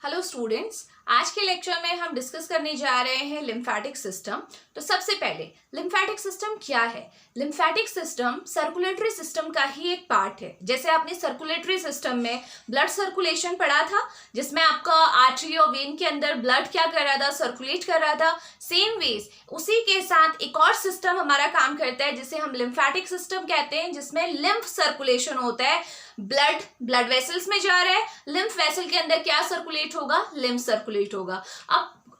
Hello students, आज के lecture में हम डिस्कस करने जा रहे हैं लिम्फेटिक सिस्टम। तो सबसे पहले लिम्फेटिक सिस्टम क्या है? लिम्फेटिक सिस्टम सर्कुलेटरी सिस्टम का ही एक पार्ट है। जैसे आपने सर्कुलेटरी सिस्टम में ब्लड सर्कुलेशन पढ़ा था, जिसमें आपका आर्टरी और वेन के अंदर ब्लड क्या कर रहा था, सर्कुलेट कर रहा था। सेम वेज उसी के साथ एक और सिस्टम हमारा काम करता है जिसे हम लिम्फेटिक सिस्टम कहते हैं, जिसमें लिम्फ सर्कुलेशन होता है। ब्लड वेसल्स में जा रहा है, लिम्फ वेसल के अंदर क्या सर्कुलेट होगा? लिम्फ सर्कुलेट होगा।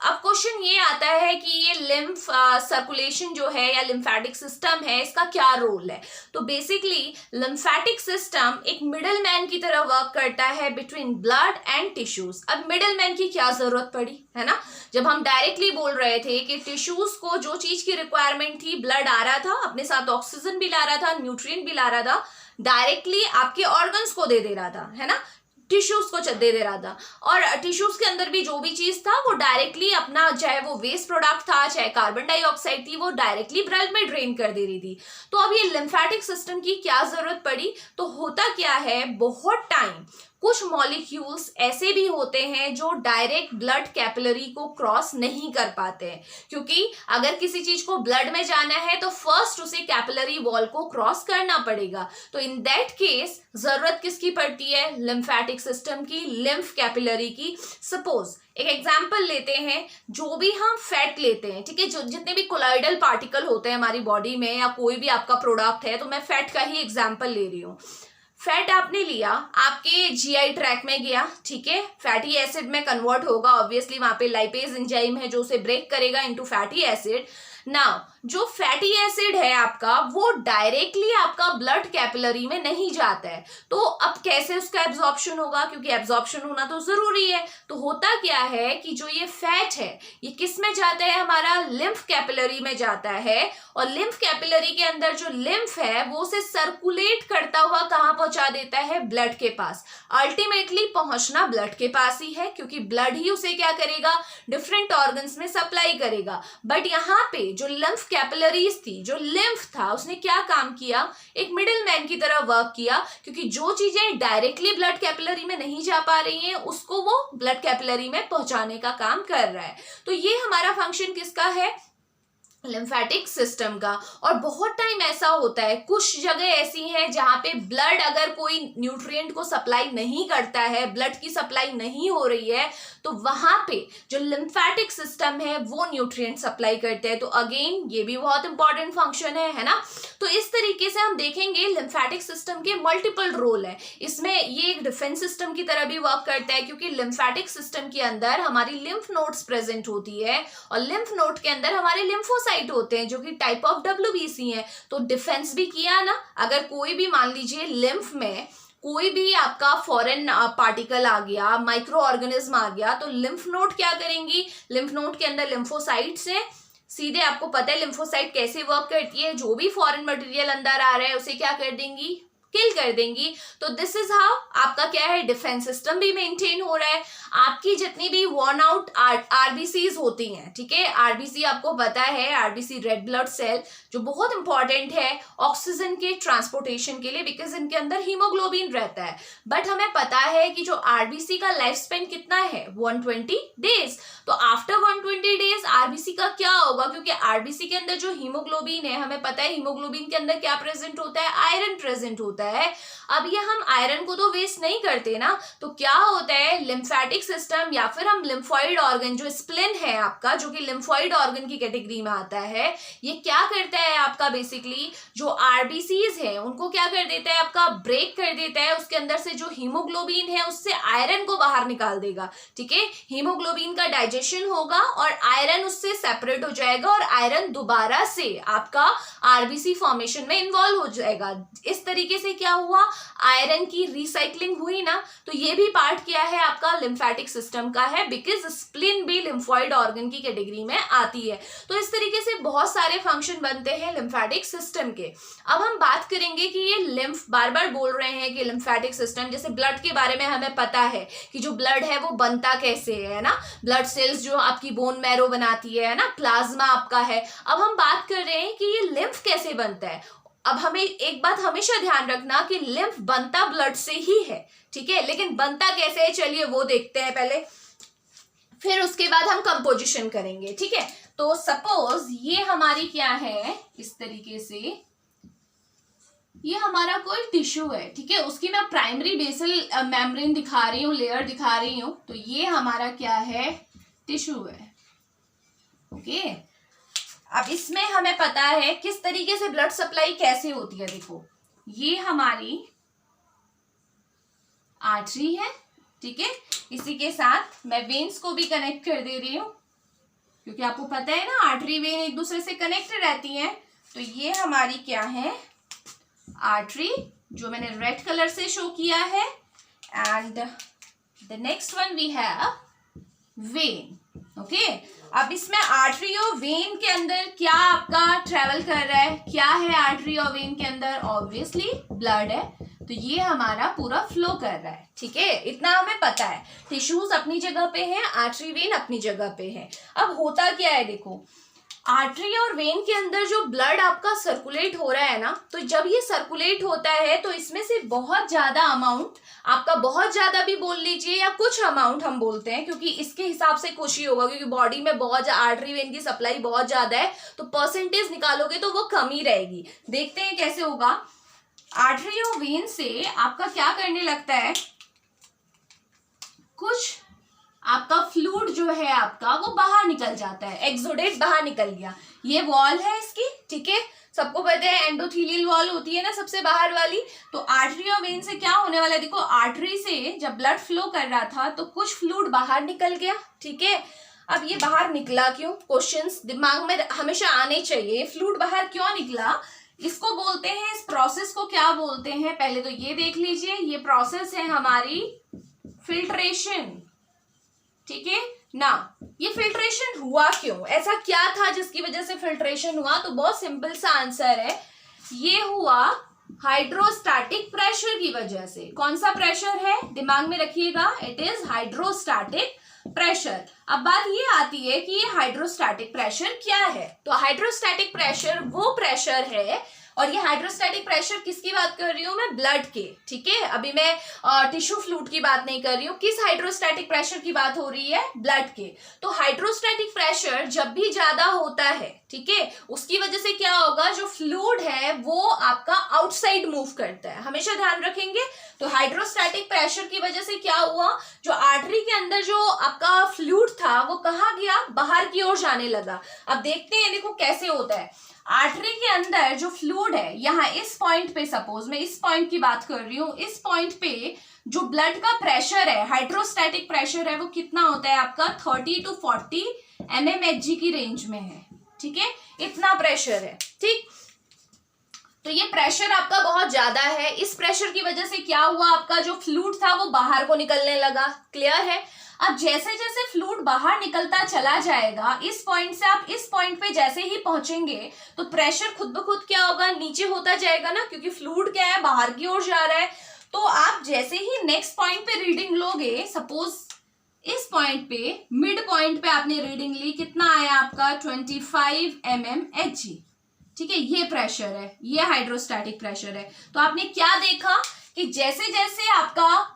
अब क्वेश्चन ये आता है कि ये लिम्फ सर्कुलेशन जो है या लिम्फेटिक सिस्टम है, इसका क्या रोल है? तो बेसिकली लिम्फेटिक सिस्टम एक मिडल मैन की तरह वर्क करता है बिटवीन ब्लड एंड टिश्यूज। अब मिडल मैन की क्या जरूरत पड़ी, है ना? जब हम डायरेक्टली बोल रहे थे कि टिश्यूज को जो चीज की रिक्वायरमेंट थी, ब्लड आ रहा था, अपने साथ ऑक्सीजन भी ला रहा था, न्यूट्रिएंट भी ला रहा था, डायरेक्टली आपके ऑर्गन्स को दे रहा था, है ना, टिश्यूज को दे रहा था। और टिश्यूज के अंदर भी जो भी चीज था वो डायरेक्टली अपना, चाहे वो वेस्ट प्रोडक्ट था, चाहे कार्बन डाइऑक्साइड थी, वो डायरेक्टली ब्लड में ड्रेन कर दे रही थी। तो अब ये लिम्फेटिक सिस्टम की क्या जरूरत पड़ी? तो होता क्या है, बहुत टाइम कुछ मॉलिक्यूल्स ऐसे भी होते हैं जो डायरेक्ट ब्लड कैपिलरी को क्रॉस नहीं कर पाते हैं, क्योंकि अगर किसी चीज को ब्लड में जाना है तो फर्स्ट उसे कैपिलरी वॉल को क्रॉस करना पड़ेगा। तो इन दैट केस जरूरत किसकी पड़ती है? लिम्फेटिक सिस्टम की, लिम्फ कैपिलरी की। सपोज एक एग्जाम्पल लेते हैं, जो भी हम फैट लेते हैं, ठीक है, जो जितने भी कोलॉइडल पार्टिकल होते हैं हमारी बॉडी में, या कोई भी आपका प्रोडक्ट है, तो मैं फैट का ही एग्जाम्पल ले रही हूँ। फैट आपने लिया, आपके जीआई ट्रैक में गया, ठीक है, फैटी एसिड में कन्वर्ट होगा, ऑब्वियसली वहां पे लाइपेज एंजाइम है जो उसे ब्रेक करेगा इनटू फैटी एसिड। नाउ जो फैटी एसिड है आपका, वो डायरेक्टली आपका ब्लड कैपिलरी में नहीं जाता है। तो अब कैसे उसका एब्जॉर्प्शन होगा? क्योंकि एब्जॉर्प्शन होना तो जरूरी है। तो होता क्या है कि जो ये फैट है, ये किस में जाता है? हमारा लिम्फ कैपिलरी में जाता है। और लिम्फ कैपिलरी के अंदर जो लिम्फ है वो उसे सर्कुलेट करता हुआ कहाँ पहुंचा देता है? ब्लड के पास। अल्टीमेटली पहुंचना ब्लड के पास ही है, क्योंकि ब्लड ही उसे क्या करेगा? डिफरेंट ऑर्गन्स में सप्लाई करेगा। बट यहाँ पे जो लिम्फ कैपिलरीज थी, जो लिम्फ था, उसने क्या काम किया? एक मिडिल मैन की तरह वर्क किया, क्योंकि जो चीजें डायरेक्टली ब्लड कैपिलरी में नहीं जा पा रही हैं, उसको वो ब्लड कैपिलरी में पहुंचाने का काम कर रहा है। तो ये हमारा फंक्शन किसका है? लिम्फेटिक सिस्टम का। और बहुत टाइम ऐसा होता है, कुछ जगह ऐसी हैं जहां पे ब्लड अगर कोई न्यूट्रिएंट को सप्लाई नहीं करता है, ब्लड की सप्लाई नहीं हो रही है, तो वहां पे जो लिम्फेटिक सिस्टम है वो न्यूट्रिएंट सप्लाई करते हैं। तो अगेन ये भी बहुत इंपॉर्टेंट फंक्शन है ना? तो इस तरीके से हम देखेंगे लिम्फेटिक सिस्टम के मल्टीपल रोल है। इसमें ये एक डिफेंस सिस्टम की तरह भी वर्क करता है, क्योंकि लिम्फेटिक सिस्टम के अंदर हमारी लिम्फ नोड्स प्रेजेंट होती है, और लिम्फ नोड के अंदर हमारे लिम्फोसाइट होते हैं जो कि टाइप ऑफ डब्ल्यूबीसी हैं। तो डिफेंस भी किया ना, अगर कोई भी मान लीजिए लिम्फ में कोई भी आपका फॉरेन पार्टिकल आ गया, माइक्रो ऑर्गेनिज्म आ गया, तो लिम्फ नोड क्या करेंगी? लिम्फ नोड के अंदर लिम्फोसाइट्स हैं, सीधे आपको पता है लिम्फोसाइट कैसे वर्क करती है, जो भी फॉरेन मटेरियल अंदर आ रहा है उसे क्या कर देंगी? किल कर देंगी। तो दिस इज हाउ आपका क्या है? डिफेंस सिस्टम भी मेंटेन हो रहा है। आपकी जितनी भी वर्न आउट आरबीसीज होती हैं, ठीक है, आरबीसी आपको पता है, आरबीसी रेड ब्लड सेल, जो बहुत इंपॉर्टेंट है ऑक्सीजन के ट्रांसपोर्टेशन के लिए, बिकॉज इनके अंदर हीमोग्लोबिन रहता है। बट हमें पता है कि जो आरबीसी का लाइफ स्पेन कितना है? 120 डेज। तो आफ्टर 120 डेज आरबीसी का क्या होगा? क्योंकि आरबीसी के अंदर जो हीमोग्लोबिन है, हमें पता है हीमोग्लोबिन के अंदर क्या प्रेजेंट होता है? आयरन प्रेजेंट होता है। अब ये हम आयरन को तो वेस्ट नहीं करते ना, तो क्या होता है? लिम्फेटिक सिस्टम या फिर हम लिम्फॉइड ऑर्गन, जो स्प्लिन है आपका, जो कि लिम्फॉइड ऑर्गन की कैटेगरी में आता है, ये क्या करता है आपका? बेसिकली जो आरबीसीज है उनको क्या कर देता है? आपका ब्रेक कर देता है। उसके अंदर से जो हीमोग्लोबिन है उससे आयरन को बाहर निकाल देगा, ठीक है। हीमोग्लोबिन का डाइजेशन होगा और आयरन उससे सेपरेट हो जाएगा, और आयरन दोबारा से आपका आरबीसी फॉर्मेशन में इन्वॉल्व हो जाएगा। इस तरीके से क्या हुआ? आयरन की रिसाइकलिंग हुई ना। तो ये भी पार्ट क्या है आपका? लिम्फेटिक सिस्टम का है, बिकॉज स्प्लिन भी लिम्फॉइड ऑर्गन की कैटेगरी में आती है। तो इस तरीके से बहुत सारे फंक्शन बनते हैं लिम्फेटिक सिस्टम के। अब हम बात करेंगे कि ये लिम्फ, बार बार बोल रहे हैं कि लिम्फेटिक सिस्टम, जैसे ब्लड के बारे में हमें पता है कि जो ब्लड है वो बनता कैसे है ना, ब्लड सेल्स जो आपकी बोन मैरो बनाती है ना, प्लाज्मा आपका है। अब हम बात कर रहे हैं कि ये लिम्फ कैसे बनता है। अब हमें एक बात हमेशा ध्यान रखना कि लिम्फ बनता ब्लड से ही है, ठीक है, लेकिन बनता कैसे है, चलिए वो देखते हैं पहले। फिर उसके बाद हम कंपोजिशन करेंगे, ठीक है। तो सपोज ये हमारी क्या है, इस तरीके से ये हमारा कोई टिश्यू है, ठीक है। उसकी मैं प्राइमरी बेसल मेम्ब्रेन दिखा रही हूँ, लेयर दिखा रही हूँ। तो ये हमारा क्या है, टिश्यू है, ओके। अब इसमें हमें पता है किस तरीके से ब्लड सप्लाई कैसे होती है। देखो ये हमारी आर्टरी है, ठीक है। इसी के साथ मैं वेन्स को भी कनेक्ट कर दे रही हूँ, क्योंकि आपको पता है ना आर्टरी वेन एक दूसरे से कनेक्टेड रहती हैं। तो ये हमारी क्या है, आर्टरी, जो मैंने रेड कलर से शो किया है। And the next one we have vein, okay. अब इसमें आर्टरी और वेन के अंदर क्या आपका ट्रेवल कर रहा है, क्या है आर्टरी और वेन के अंदर, ऑब्वियसली ब्लड है। तो ये हमारा पूरा फ्लो कर रहा है, ठीक है। इतना हमें पता है, टिश्यूज अपनी जगह पे हैं, आर्टरी वेन अपनी जगह पे है। अब होता क्या है, देखो आर्टरी और वेन के अंदर जो ब्लड आपका सर्कुलेट हो रहा है ना, तो जब ये सर्कुलेट होता है तो इसमें से बहुत ज्यादा अमाउंट आपका, बहुत ज्यादा भी बोल लीजिए या कुछ अमाउंट हम बोलते हैं, क्योंकि इसके हिसाब से कुछ ही होगा, क्योंकि बॉडी में बहुत आर्टरी वेन की सप्लाई बहुत ज्यादा है, तो परसेंटेज निकालोगे तो वो कम ही रहेगी। देखते हैं कैसे होगा। आर्टरी और वेन से आपका क्या करने लगता है, कुछ आपका फ्लूइड जो है आपका वो बाहर निकल जाता है, एक्सोडेट बाहर निकल गया। ये वॉल है इसकी, ठीक है। सबको पता है एंडोथेलियल वॉल होती है ना सबसे बाहर वाली। तो आर्टरी और वेन से क्या होने वाला है, देखो आर्टरी से जब ब्लड फ्लो कर रहा था तो कुछ फ्लूइड बाहर निकल गया, ठीक है। अब ये बाहर निकला क्यों, क्वेश्चंस दिमाग में हमेशा आने चाहिए। फ्लूइड बाहर क्यों निकला, इसको बोलते हैं, इस प्रोसेस को क्या बोलते हैं, पहले तो ये देख लीजिए। ये प्रोसेस है हमारी फिल्ट्रेशन, ठीक है ना। ये फिल्ट्रेशन हुआ क्यों, ऐसा क्या था जिसकी वजह से फिल्ट्रेशन हुआ, तो बहुत सिंपल सा आंसर है, ये हुआ हाइड्रोस्टैटिक प्रेशर की वजह से। कौन सा प्रेशर है, दिमाग में रखिएगा, इट इज हाइड्रोस्टैटिक प्रेशर। अब बात ये आती है कि ये हाइड्रोस्टैटिक प्रेशर क्या है। तो हाइड्रोस्टैटिक प्रेशर वो प्रेशर है, और ये हाइड्रोस्टैटिक प्रेशर किसकी बात कर रही हूँ मैं, ब्लड के, ठीक है। अभी मैं टिश्यू फ्लूइड की बात नहीं कर रही हूँ। किस हाइड्रोस्टैटिक प्रेशर की बात हो रही है, ब्लड के। तो हाइड्रोस्टैटिक प्रेशर जब भी ज्यादा होता है, ठीक है, उसकी वजह से क्या होगा, जो फ्लूइड है वो आपका आउटसाइड मूव करता है, हमेशा ध्यान रखेंगे। तो हाइड्रोस्टैटिक प्रेशर की वजह से क्या हुआ, जो आर्टरी के अंदर जो आपका फ्लूइड था वो कहाँ गया, बाहर की ओर जाने लगा। अब देखते हैं, देखो कैसे होता है। आर्टरी के अंदर जो फ्लूइड है, यहाँ इस पॉइंट पे, सपोज मैं इस पॉइंट की बात कर रही हूँ, इस पॉइंट पे जो ब्लड का प्रेशर है, हाइड्रोस्टैटिक प्रेशर है, वो कितना होता है आपका 30 to 40 mmHg की रेंज में है, ठीक है। इतना प्रेशर है, ठीक। तो ये प्रेशर आपका बहुत ज्यादा है। इस प्रेशर की वजह से क्या हुआ, आपका जो फ्लूइड था वो बाहर को निकलने लगा, क्लियर है। अब जैसे जैसे फ्लूइड बाहर निकलता चला जाएगा, इस पॉइंट से आप इस पॉइंट पे जैसे ही पहुंचेंगे तो प्रेशर खुद ब खुद क्या होगा, नीचे होता जाएगा ना, क्योंकि फ्लूइड क्या है, बाहर की ओर जा रहा है। तो आप जैसे ही नेक्स्ट पॉइंट पे रीडिंग लोगे, सपोज इस पॉइंट पे, मिड पॉइंट पे आपने रीडिंग ली, कितना आया आपका 25 mmHg, ठीक है। ये प्रेशर है, ये हाइड्रोस्टैटिक प्रेशर है। तो आपने क्या देखा कि जैसे जैसे आपका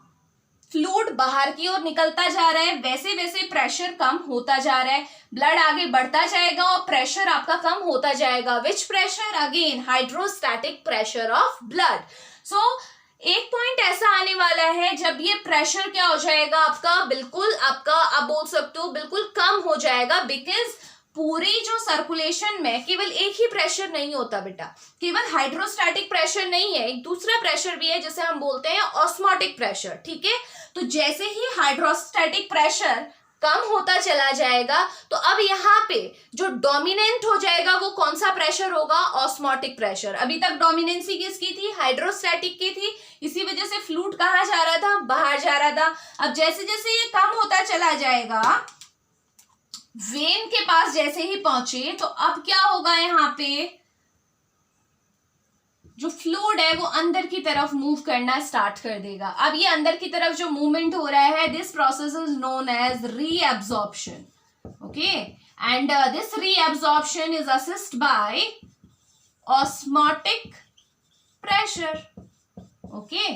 फ्लूइड बाहर की ओर निकलता जा रहा है, वैसे वैसे प्रेशर कम होता जा रहा है, ब्लड आगे बढ़ता जाएगा और प्रेशर आपका कम होता जाएगा। Which pressure, again hydrostatic pressure of blood. So एक पॉइंट ऐसा आने वाला है जब ये प्रेशर क्या हो जाएगा आपका, बिल्कुल आपका, आप बोल सकते हो बिल्कुल कम हो जाएगा। बिकॉज पूरी जो सर्कुलेशन में केवल एक ही प्रेशर नहीं होता बेटा, केवल हाइड्रोस्टैटिक प्रेशर नहीं है, एक दूसरा प्रेशर भी है जिसे हम बोलते हैं ऑस्मोटिक प्रेशर, ठीक है। तो जैसे ही हाइड्रोस्टैटिक प्रेशर कम होता चला जाएगा, तो अब यहाँ पे जो डोमिनेंट हो जाएगा वो कौन सा प्रेशर होगा, ऑस्मोटिक प्रेशर। अभी तक डोमिनेंसी किसकी थी, हाइड्रोस्टैटिक की थी, इसी वजह से फ्लूइड कहाँ जा रहा था, बाहर जा रहा था। अब जैसे जैसे ये कम होता चला जाएगा, वेन के पास जैसे ही पहुंचे, तो अब क्या होगा, यहाँ पे जो फ्लूइड है वो अंदर की तरफ मूव करना स्टार्ट कर देगा। अब ये अंदर की तरफ जो मूवमेंट हो रहा है, this process is known as reabsorption, okay. And this reabsorption is assist by osmotic pressure, okay.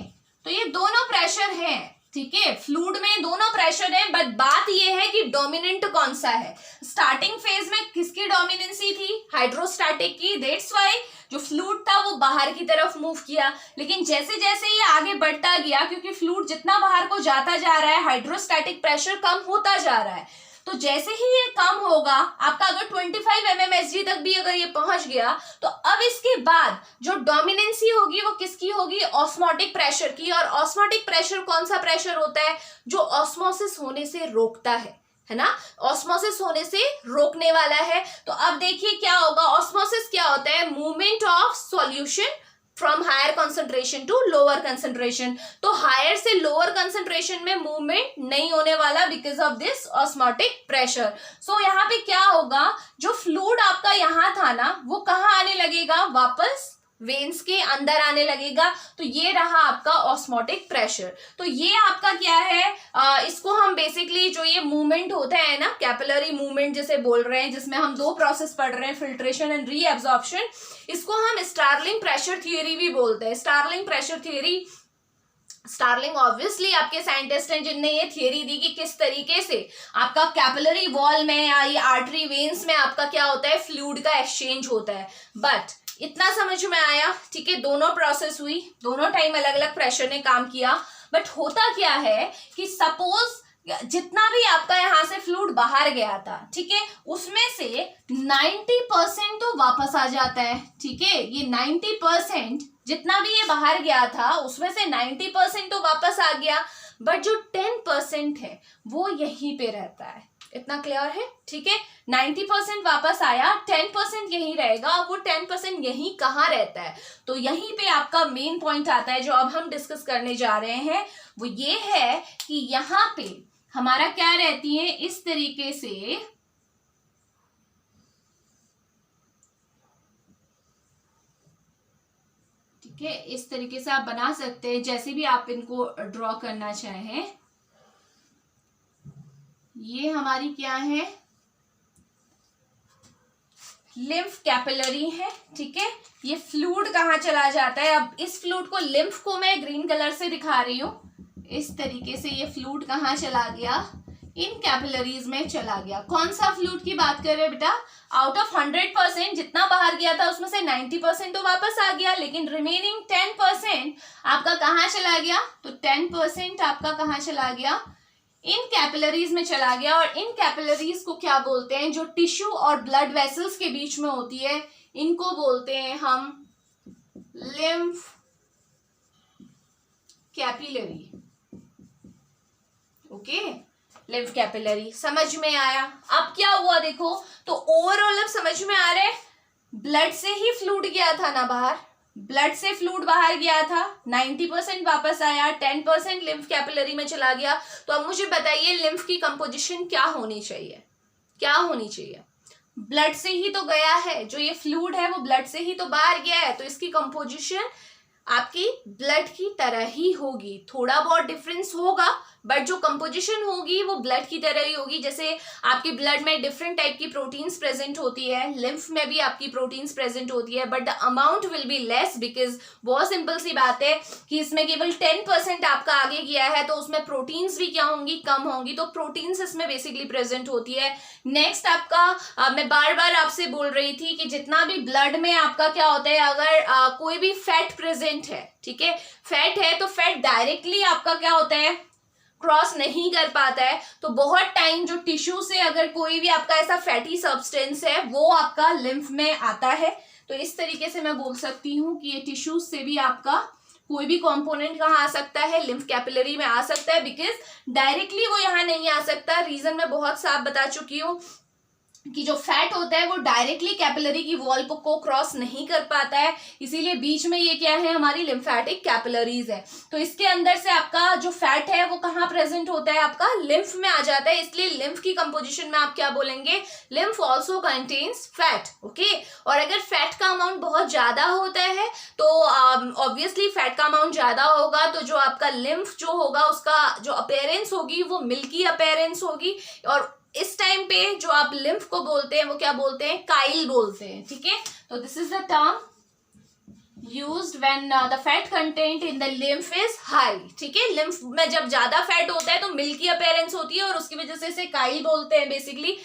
तो ये दोनों प्रेशर हैं, ठीक है, फ्लूइड में दोनों प्रेशर है, बट बात ये है कि डोमिनेंट कौन सा है। स्टार्टिंग फेज में किसकी डोमिनेंसी थी? हाइड्रोस्टैटिक की। दैट्स व्हाई जो फ्लूइड था वो बाहर की तरफ मूव किया। लेकिन जैसे जैसे ये आगे बढ़ता गया, क्योंकि फ्लूइड जितना बाहर को जाता जा रहा है, हाइड्रोस्टैटिक प्रेशर कम होता जा रहा है। तो जैसे ही ये कम होगा, आपका अगर 25 mmHg तक भी अगर ये पहुंच गया, तो अब इसके बाद जो डोमिनेंसी होगी वो किसकी होगी? ऑस्मोटिक प्रेशर की। और ऑस्मोटिक प्रेशर कौन सा प्रेशर होता है? जो ऑस्मोसिस होने से रोकता है ना, ऑस्मोसिस होने से रोकने वाला है। तो अब देखिए क्या होगा, ऑस्मोसिस क्या होता है? Movement of solution from higher concentration to lower concentration. तो हायर से लोअर कंसंट्रेशन में मूवमेंट नहीं होने वाला because of this osmotic pressure. So यहाँ पे क्या होगा, जो फ्लूइड आपका यहाँ था ना, वो कहाँ आने लगेगा? वापस वेन्स के अंदर आने लगेगा। तो ये रहा आपका ऑस्मोटिक प्रेशर। तो ये आपका क्या है, इसको हम बेसिकली जो ये मूवमेंट होता है ना, कैपिलरी मूवमेंट जिसे बोल रहे हैं, जिसमें हम दो प्रोसेस पढ़ रहे हैं, फिल्ट्रेशन एंड रीएब्जॉर्प्शन, इसको हम स्टार्लिंग प्रेशर थियरी भी बोलते हैं। Starling pressure theory, Starling obviously आपके साइंटिस्ट हैं जिनने ये थियरी दी कि किस तरीके से आपका कैपिलरी वॉल में या ये आर्टरी वेन्स में आपका क्या होता है, फ्लूइड का एक्सचेंज होता है। बट इतना समझ में आया, ठीक है, दोनों प्रोसेस हुई, दोनों टाइम अलग अलग प्रेशर ने काम किया। बट होता क्या है कि सपोज जितना भी आपका यहाँ से फ्लूइड बाहर गया था, ठीक है, उसमें से 90% तो वापस आ जाता है। ठीक है, ये 90% जितना भी ये बाहर गया था उसमें से 90% तो वापस आ गया, बट जो 10% है वो यहीं पे रहता है। इतना क्लियर है? ठीक है, 90% वापस आया, 10% यहीं रहेगा। वो 10% यहीं कहाँ रहता है? तो यहीं पे आपका मेन पॉइंट आता है जो अब हम डिस्कस करने जा रहे हैं। वो ये है कि यहाँ पे हमारा क्या रहती है, इस तरीके से ठीक है, इस तरीके से आप बना सकते हैं, जैसे भी आप इनको ड्रॉ करना चाहें। ये हमारी क्या है, लिम्फ कैपिलरी है। ठीक है, ये फ्लूइड कहाँ चला जाता है? अब इस फ्लूइड को, लिम्फ को मैं ग्रीन कलर से दिखा रही हूँ। इस तरीके से ये फ्लूइड कहाँ चला गया? इन कैपिलरीज में चला गया। कौन सा फ्लूइड की बात कर रहे हैं बेटा? आउट ऑफ 100% जितना बाहर गया था उसमें से 90% तो वापस आ गया, लेकिन रिमेनिंग 10% आपका कहाँ चला गया? तो 10% आपका कहाँ चला गया? इन कैपिलरीज में चला गया। और इन कैपिलरीज को क्या बोलते हैं? जो टिश्यू और ब्लड वेसल्स के बीच में होती है, इनको बोलते हैं हम lymph capillary. Okay, lymph capillary समझ में आया? अब क्या हुआ देखो, तो ओवरऑल अब समझ में आ रहा है, ब्लड से ही फ्लूइड गया था ना बाहर, ब्लड से फ्लूइड बाहर गया था, 90% वापस आया, 10% लिम्फ कैपिलरी में चला गया। तो अब मुझे बताइए लिम्फ की कंपोजिशन क्या होनी चाहिए? क्या होनी चाहिए? ब्लड से ही तो गया है, जो ये फ्लूइड है वो ब्लड से ही तो बाहर गया है, तो इसकी कंपोजिशन आपकी ब्लड की तरह ही होगी। थोड़ा बहुत डिफरेंस होगा, बट जो कंपोजिशन होगी वो ब्लड की तरह ही होगी। जैसे आपकी ब्लड में डिफरेंट टाइप की प्रोटीन्स प्रेजेंट होती है, लिम्फ में भी आपकी प्रोटीन्स प्रेजेंट होती है, but the amount will be less, because बहुत सिंपल सी बात है कि इसमें केवल 10% आपका आगे गया है, तो उसमें प्रोटीन्स भी क्या होंगी? कम होंगी। तो प्रोटीन्स इसमें बेसिकली प्रेजेंट होती है। नेक्स्ट आपका मैं बार बार आपसे बोल रही थी कि जितना भी ब्लड में आपका क्या होता है, अगर कोई भी फैट प्रेजेंट है, ठीक है, फैट है, तो फैट डायरेक्टली आपका क्या होता है? क्रॉस नहीं कर पाता है। तो बहुत टाइम जो टिश्यू से अगर कोई भी आपका ऐसा फैटी सब्सटेंस है वो आपका लिम्फ में आता है। तो इस तरीके से मैं बोल सकती हूँ कि ये टिश्यूज से भी आपका कोई भी कंपोनेंट कहाँ आ सकता है? लिम्फ कैपिलरी में आ सकता है, बिकॉज डायरेक्टली वो यहाँ नहीं आ सकता। रीजन मैं बहुत साफ बता चुकी हूँ कि जो फैट होता है वो डायरेक्टली कैपिलरी की वॉल को क्रॉस नहीं कर पाता है, इसीलिए बीच में ये क्या है? हमारी लिम्फेटिक कैपिलरीज है। तो इसके अंदर से आपका जो फैट है वो कहाँ प्रेजेंट होता है? आपका लिम्फ में आ जाता है। इसलिए लिम्फ की कंपोजिशन में आप क्या बोलेंगे? Lymph also contains fat. Okay, और अगर फैट का अमाउंट बहुत ज्यादा होता है तो ऑब्वियसली फैट का अमाउंट ज्यादा होगा, तो जो आपका लिम्फ जो होगा उसका जो अपीयरेंस होगी वो मिल्की अपीयरेंस होगी। और इस टाइम पे जो आप लिम्फ को बोलते हैं वो क्या बोलते हैं? काइल बोलते हैं। ठीक है, तो this is the term, used when the fat content in the lymph is high। ठीक है, lymph में जब ज्यादा फैट होता है तो मिल्की अपीयरेंस होती है और उसकी वजह से इसे काइल बोलते हैं बेसिकली।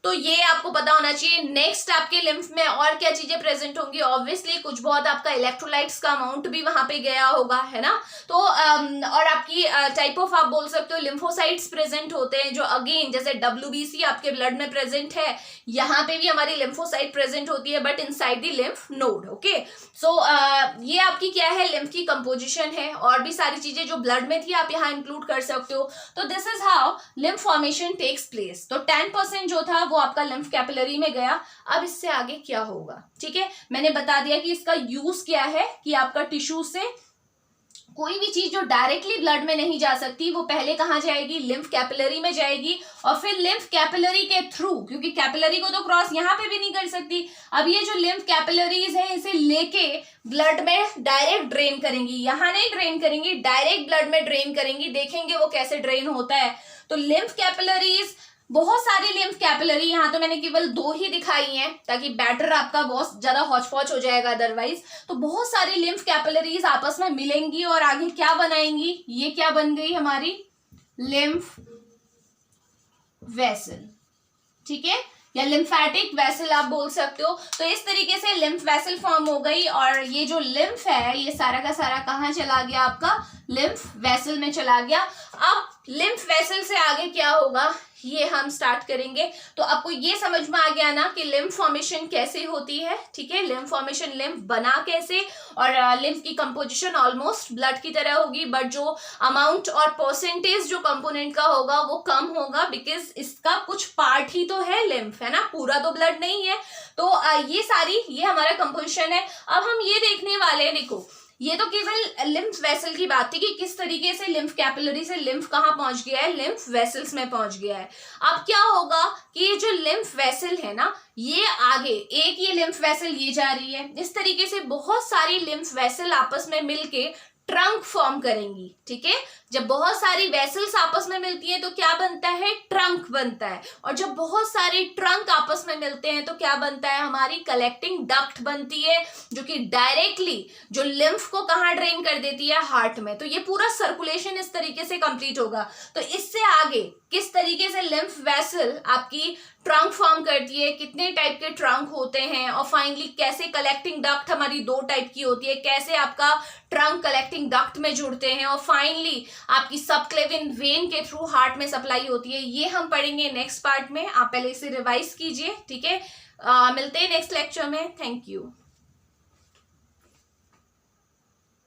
तो ये आपको पता होना चाहिए। नेक्स्ट आपके लिम्फ में और क्या चीजें प्रेजेंट होंगी, ऑब्वियसली कुछ बहुत आपका इलेक्ट्रोलाइट्स का अमाउंट भी वहां पे गया होगा, है ना। तो और आपकी टाइप ऑफ आप बोल सकते हो लिम्फोसाइट्स प्रेजेंट होते हैं, जो अगेन जैसे WBC आपके ब्लड में प्रेजेंट है, यहाँ पे भी हमारी लिम्फोसाइट प्रेजेंट होती है but inside the lymph node. Okay, so ये आपकी क्या है, लिम्फ की कंपोजिशन है। और भी सारी चीजें जो ब्लड में थी आप यहाँ इंक्लूड कर सकते हो। तो this is how lymph formation takes place. तो 10% जो था वो आपका लिम्फ कैपिलरी में गया। अब इससे आगे क्या होगा, ठीक है, मैंने बता दिया कि इसका यूज क्या है, कि आपका टिश्यू से कोई भी चीज जो डायरेक्टली ब्लड में नहीं जा सकती वो पहले कहां जाएगी, लिम्फ कैपिलरी में जाएगी, और फिर लिम्फ कैपिलरी के थ्रू, क्योंकि कैपिलरी को तो क्रॉस यहां पे भी नहीं कर सकती, अब ये जो लिम्फ कैपिलरीज है इसे लेके ब्लड में डायरेक्ट ड्रेन करेंगी। यहां नहीं ड्रेन करेंगी, डायरेक्ट ब्लड में ड्रेन करेंगी। देखेंगे वो कैसे ड्रेन होता है। तो लिम्फ कैपिलरीज, बहुत सारी लिम्फ कैपिलरी, यहाँ तो मैंने केवल 2 ही दिखाई हैं ताकि बैटर आपका बहुत ज्यादा हौच-पौच हो जाएगा अदरवाइज। तो बहुत सारी लिम्फ कैपिलरीज आपस में मिलेंगी और आगे क्या बनाएंगी, ये क्या बन गई हमारी लिम्फ वेसल, ठीक है, या लिम्फेटिक वेसल आप बोल सकते हो। तो इस तरीके से लिम्फ वेसल फॉर्म हो गई और ये जो लिम्फ है ये सारा का सारा कहाँ चला गया, आपका लिम्फ वेसल में चला गया। अब लिम्फ वेसल से आगे क्या होगा ये हम स्टार्ट करेंगे। तो आपको ये समझ में आ गया ना कि लिम्फ फॉर्मेशन कैसे होती है, ठीक है, लिम्फ फॉर्मेशन, लिम्फ बना कैसे, और लिम्फ की कंपोजिशन ऑलमोस्ट ब्लड की तरह होगी बट जो अमाउंट और परसेंटेज जो कंपोनेंट का होगा वो कम होगा, बिकॉज इसका कुछ पार्ट ही तो है लिम्फ, है ना, पूरा तो ब्लड नहीं है। तो ये हमारा कंपोजिशन है। अब हम ये देखने वाले हैं, देखो ये तो केवल लिम्फ वेसल की बात थी कि किस तरीके से लिम्फ कैपिलरी से लिम्फ कहाँ पहुंच गया है, लिम्फ वेसल्स में पहुंच गया है। अब क्या होगा कि ये जो लिम्फ वेसल है ना, ये आगे एक ये लिम्फ वेसल ये जा रही है, इस तरीके से बहुत सारी लिम्फ वेसल आपस में मिलके ट्रंक फॉर्म करेंगी, ठीक है। जब बहुत सारी वेसल्स आपस में मिलती हैं तो क्या बनता है, ट्रंक बनता है, और जब बहुत सारे ट्रंक आपस में मिलते हैं तो क्या बनता है, हमारी कलेक्टिंग डक्ट बनती है, जो कि डायरेक्टली जो लिम्फ को कहाँ ड्रेन कर देती है, हार्ट में। तो ये पूरा सर्कुलेशन इस तरीके से कंप्लीट होगा। तो इससे आगे किस तरीके से लिम्फ वेसल आपकी ट्रंक फॉर्म करती है, कितने टाइप के ट्रंक होते हैं, और फाइनली कैसे कलेक्टिंग डक्ट हमारी 2 टाइप की होती है, कैसे आपका ट्रंक कलेक्टिंग डक्ट में जुड़ते हैं, और फाइनली आपकी सबक्लेविन वेन के थ्रू हार्ट में सप्लाई होती है, ये हम पढ़ेंगे नेक्स्ट पार्ट में। आप पहले इसे रिवाइज कीजिए, ठीक है। मिलते हैं नेक्स्ट लेक्चर में। Thank you.